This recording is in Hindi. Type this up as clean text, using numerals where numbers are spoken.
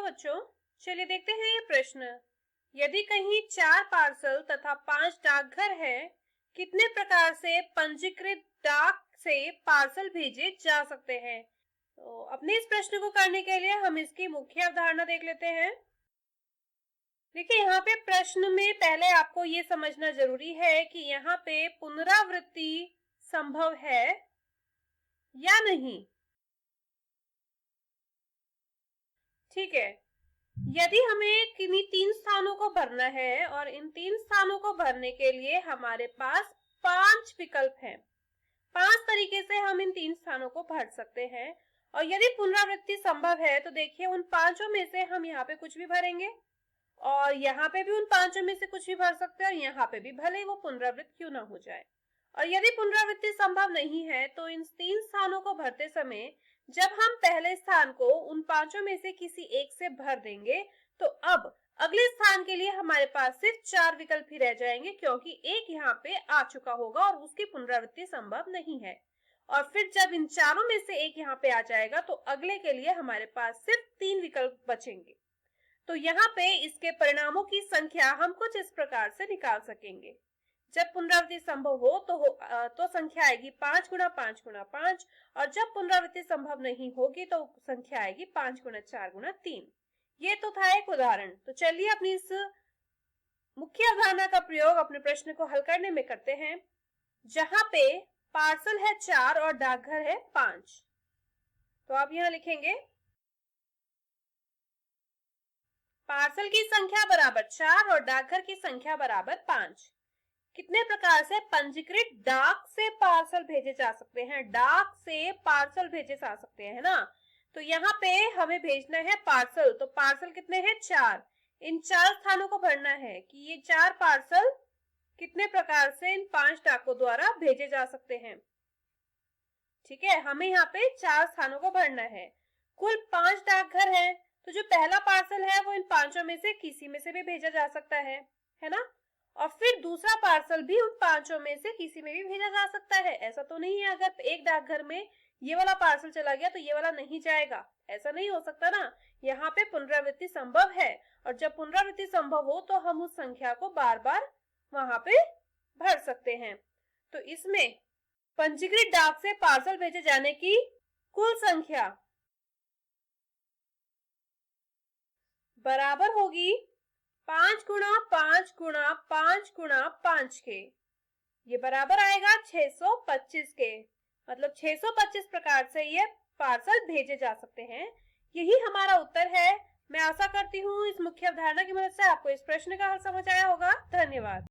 बच्चों, चलिए देखते हैं ये प्रश्न। यदि कहीं 4 पार्सल तथा 5 डाकघर है, कितने प्रकार से पंजीकृत डाक से पार्सल भेजे जा सकते हैं? तो अपने इस प्रश्न को करने के लिए हम इसकी मुख्य अवधारणा देख लेते हैं। देखिए, यहाँ पे प्रश्न में पहले आपको ये समझना जरूरी है कि यहाँ पे पुनरावृत्ति संभव है या नहीं। ठीक है, यदि हमें किन्हीं 3 स्थानों को भरना है और इन 3 स्थानों को भरने के लिए हमारे पास 5 विकल्प हैं। 5 तरीके से हम इन 3 स्थानों को भर सकते हैं और यदि पुनरावृत्ति संभव है तो देखिए उन 5 में से हम यहाँ पे कुछ भी भरेंगे और यहाँ पे भी उन 5 में से कुछ भी भर सकते हैं और यहाँ पे भी, भले वो पुनरावृत्त क्यों ना हो जाए। और यदि पुनरावृत्ति संभव नहीं है तो इन 3 स्थानों को भरते समय जब हम पहले स्थान को उन 5 में से किसी एक से भर देंगे तो अब अगले स्थान के लिए हमारे पास सिर्फ 4 विकल्प ही रह जाएंगे, क्योंकि एक यहाँ पे आ चुका होगा और उसकी पुनरावृत्ति संभव नहीं है। और फिर जब इन चारों में से एक यहाँ पे आ जाएगा तो अगले के लिए हमारे पास सिर्फ 3 विकल्प बचेंगे। तो यहाँ पे इसके परिणामों की संख्या हम कुछ इस प्रकार से निकाल सकेंगे। जब पुनरावृत्ति संभव हो तो संख्या आएगी 5 गुणा 5 गुणा 5 और जब पुनरावृत्ति संभव नहीं होगी तो संख्या आएगी 5 गुणा 4 गुणा 3। ये तो था एक उदाहरण। तो चलिए अपनी इस मुख्य अवधारणा का प्रयोग अपने प्रश्न को हल करने में करते हैं। जहां पे पार्सल है 4 और डाकघर है 5, तो आप यहां लिखेंगे पार्सल की संख्या बराबर 4 और डाकघर की संख्या बराबर 5। कितने प्रकार से पंजीकृत डाक से पार्सल भेजे जा सकते हैं? डाक से पार्सल भेजे जा सकते हैं ना। तो यहाँ पे हमें भेजना है पार्सल, तो पार्सल कितने हैं? 4। इन 4 स्थानों को भरना है कि ये 4 पार्सल कितने प्रकार से इन 5 डाकों द्वारा भेजे जा सकते हैं। ठीक है, हमें यहाँ पे 4 स्थानों को भरना है। कुल 5 डाकघर हैं, तो जो पहला पार्सल है वो इन 5 में से किसी में से भी भेजा जा सकता है ना। और फिर दूसरा पार्सल भी उन 5 में से किसी में भी भेजा जा सकता है। ऐसा तो नहीं है अगर एक डाकघर में ये वाला पार्सल चला गया तो ये वाला नहीं जाएगा, ऐसा नहीं हो सकता ना। यहाँ पे पुनरावृत्ति संभव है और जब पुनरावृत्ति संभव हो तो हम उस संख्या को बार बार वहां पे भर सकते हैं। तो इसमें पंजीकृत डाक से पार्सल भेजे जाने की कुल संख्या बराबर होगी 5 गुणा 5 गुणा 5 गुणा 5 के। ये बराबर आएगा 625 के। मतलब 625 प्रकार से ये पार्सल भेजे जा सकते हैं। यही हमारा उत्तर है। मैं आशा करती हूँ इस मुख्य अवधारणा की मदद से आपको इस प्रश्न का हल समझ आया होगा। धन्यवाद।